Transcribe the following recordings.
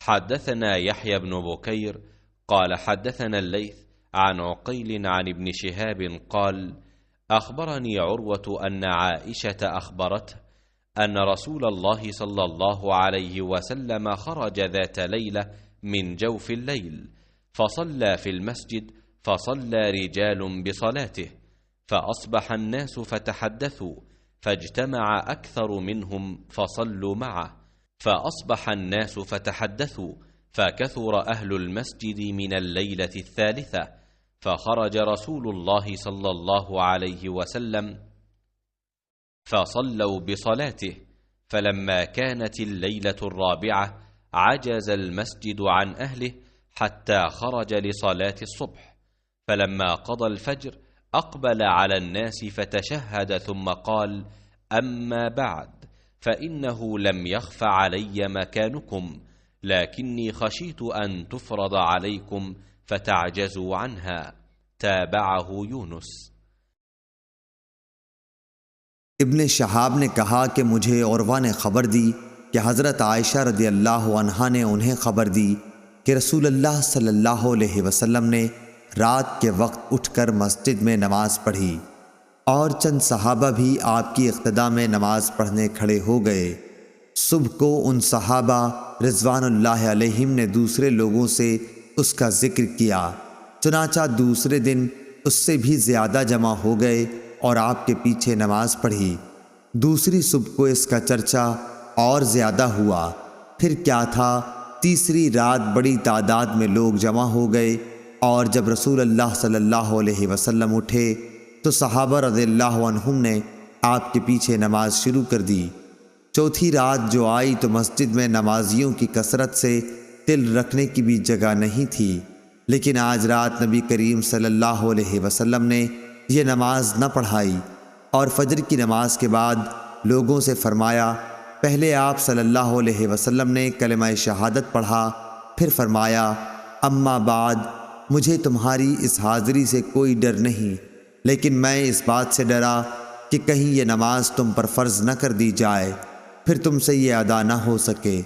حدثنا يحيى بن بكير قال حدثنا الليث عن عقيل عن ابن شهاب قال أخبرني عروة أن عائشة أخبرته أن رسول الله صلى الله عليه وسلم خرج ذات ليلة من جوف الليل فصلى في المسجد، فصلى رجال بصلاته، فأصبح الناس فتحدثوا، فاجتمع أكثر منهم فصلوا معه، فأصبح الناس فتحدثوا، فكثر أهل المسجد من الليلة الثالثة، فخرج رسول الله صلى الله عليه وسلم فصلوا بصلاته، فلما كانت الليلة الرابعة عجز المسجد عن أهله حتى خرج لصلاة الصبح، فلما قضى الفجر أقبل على الناس فتشهد ثم قال: أما بعد، فإنه لم يخف علي مكانكم، لكني خشيت أن تفرض عليكم فتعجزوا عنها. تابعه یونس۔ ابن شہاب نے کہا کہ مجھے عروہ نے خبر دی کہ حضرت عائشہ رضی اللہ عنہا نے انہیں خبر دی کہ رسول اللہ صلی اللہ علیہ وسلم نے رات کے وقت اٹھ کر مسجد میں نماز پڑھی اور چند صحابہ بھی آپ کی اقتداء میں نماز پڑھنے کھڑے ہو گئے۔ صبح کو ان صحابہ رضوان اللہ علیہم نے دوسرے لوگوں سے اس کا ذکر کیا، چنانچہ دوسرے دن اس سے بھی زیادہ جمع ہو گئے اور آپ کے پیچھے نماز پڑھی۔ دوسری صبح کو اس کا چرچا اور زیادہ ہوا۔ پھر کیا تھا، تیسری رات بڑی تعداد میں لوگ جمع ہو گئے، اور جب رسول اللہ صلی اللہ علیہ وسلم اٹھے تو صحابہ رضی اللہ عنہم نے آپ کے پیچھے نماز شروع کر دی۔ چوتھی رات جو آئی تو مسجد میں نمازیوں کی کثرت سے تل رکھنے کی بھی جگہ نہیں تھی، لیکن آج رات نبی کریم صلی اللہ علیہ وسلم نے یہ نماز نہ پڑھائی، اور فجر کی نماز کے بعد لوگوں سے فرمایا، پہلے آپ صلی اللہ علیہ وسلم نے کلمہ شہادت پڑھا، پھر فرمایا، اما بعد، مجھے تمہاری اس حاضری سے کوئی ڈر نہیں، لیکن میں اس بات سے ڈرا کہ کہیں یہ نماز تم پر فرض نہ کر دی جائے، پھر تم سے یہ ادا نہ ہو سکے۔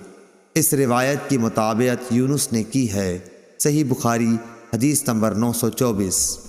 اس روایت کی مطابقت یونس نے کی ہے۔ صحیح بخاری حدیث نمبر 924۔